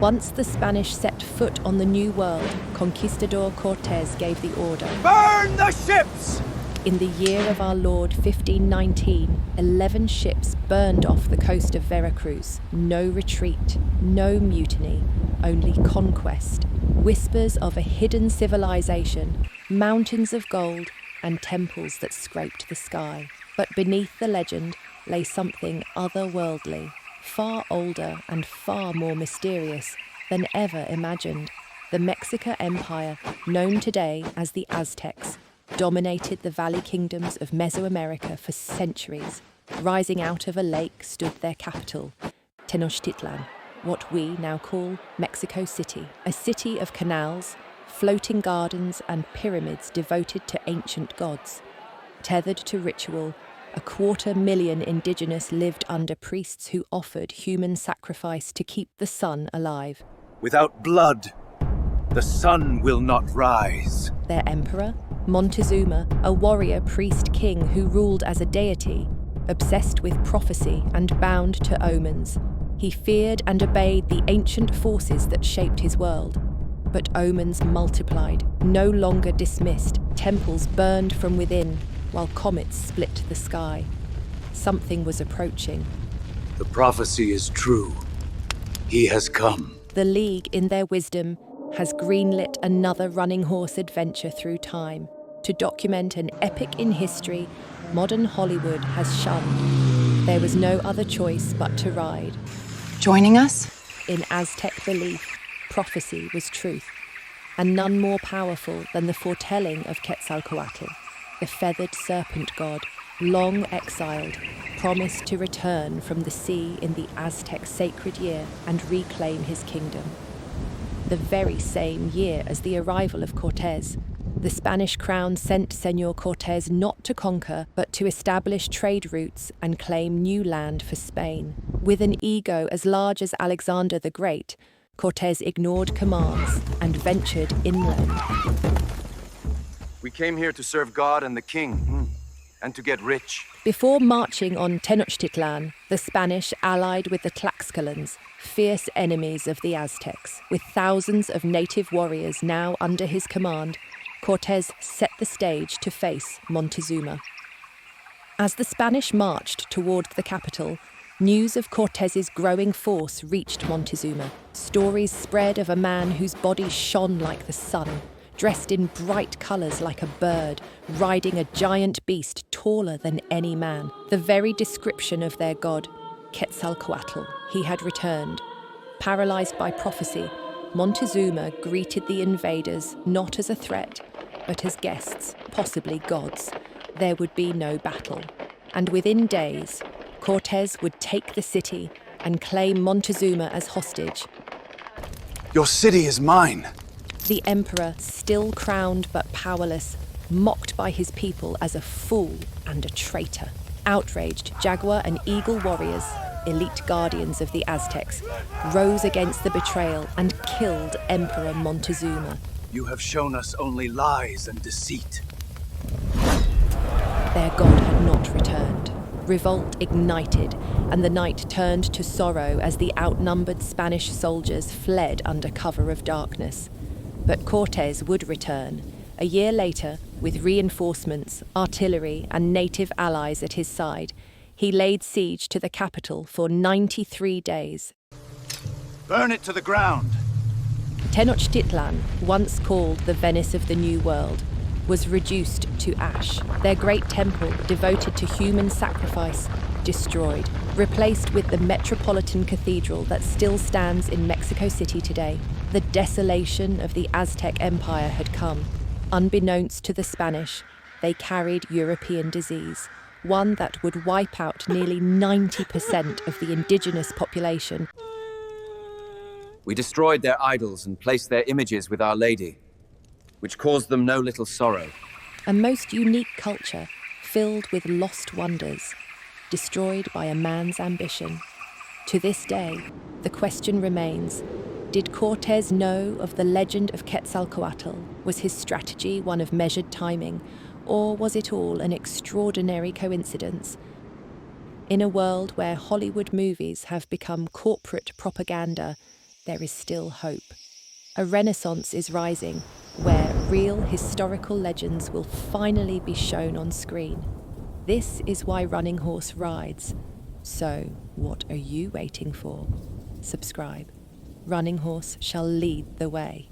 Once the Spanish set foot on the New World, Conquistador Cortés gave the order. Burn the ships! In the year of our Lord 1519, 11 ships burned off the coast of Veracruz. No retreat, no mutiny, only conquest. Whispers of a hidden civilization, mountains of gold, and temples that scraped the sky. But beneath the legend lay something otherworldly, far older and far more mysterious than ever imagined. The Mexica Empire, known today as the Aztecs, dominated the valley kingdoms of Mesoamerica for centuries. Rising out of a lake stood their capital, Tenochtitlan, what we now call Mexico City, a city of canals, floating gardens and pyramids devoted to ancient gods. Tethered to ritual, 250,000 indigenous lived under priests who offered human sacrifice to keep the sun alive. Without blood, the sun will not rise. Their emperor, Montezuma, a warrior priest-king who ruled as a deity, obsessed with prophecy and bound to omens. He feared and obeyed the ancient forces that shaped his world. But omens multiplied, no longer dismissed. Temples burned from within, while comets split the sky. Something was approaching. The prophecy is true. He has come. The League, in their wisdom, has greenlit another running horse adventure through time. To document an epic in history modern Hollywood has shunned. There was no other choice but to ride. Joining us? In Aztec belief, prophecy was truth, and none more powerful than the foretelling of Quetzalcoatl, the feathered serpent god, long exiled, promised to return from the sea in the Aztec sacred year and reclaim his kingdom. The very same year as the arrival of Cortés, the Spanish crown sent Señor Cortés not to conquer, but to establish trade routes and claim new land for Spain. With an ego as large as Alexander the Great, Cortés ignored commands and ventured inland. We came here to serve God and the king, and to get rich. Before marching on Tenochtitlan, the Spanish allied with the Tlaxcalans, fierce enemies of the Aztecs. With thousands of native warriors now under his command, Cortés set the stage to face Montezuma. As the Spanish marched toward the capital, news of Cortés's growing force reached Montezuma. Stories spread of a man whose body shone like the sun, dressed in bright colours like a bird, riding a giant beast taller than any man. The very description of their god, Quetzalcoatl, he had returned. Paralysed by prophecy, Montezuma greeted the invaders not as a threat, but as guests, possibly gods. There would be no battle. And within days, Cortés would take the city and claim Montezuma as hostage. Your city is mine. The emperor, still crowned but powerless, mocked by his people as a fool and a traitor. Outraged, jaguar and eagle warriors, elite guardians of the Aztecs, rose against the betrayal and killed Emperor Montezuma. You have shown us only lies and deceit. Their god had not returned. Revolt ignited, and the night turned to sorrow as the outnumbered Spanish soldiers fled under cover of darkness. But Cortés would return, a year later, with reinforcements, artillery, and native allies at his side. He laid siege to the capital for 93 days. Burn it to the ground. Tenochtitlan, once called the Venice of the New World, was reduced to ash. Their great temple, devoted to human sacrifice, destroyed, replaced with the metropolitan cathedral that still stands in Mexico City today. The desolation of the Aztec Empire had come. Unbeknownst to the Spanish, they carried European disease, one that would wipe out nearly 90% of the indigenous population. We destroyed their idols and placed their images with Our Lady, which caused them no little sorrow. A most unique culture, filled with lost wonders, destroyed by a man's ambition. To this day, the question remains, did Cortés know of the legend of Quetzalcoatl? Was his strategy one of measured timing, or was it all an extraordinary coincidence? In a world where Hollywood movies have become corporate propaganda, there is still hope. A renaissance is rising, where real historical legends will finally be shown on screen. This is why Running Horse rides. So, what are you waiting for? Subscribe. Running Horse shall lead the way.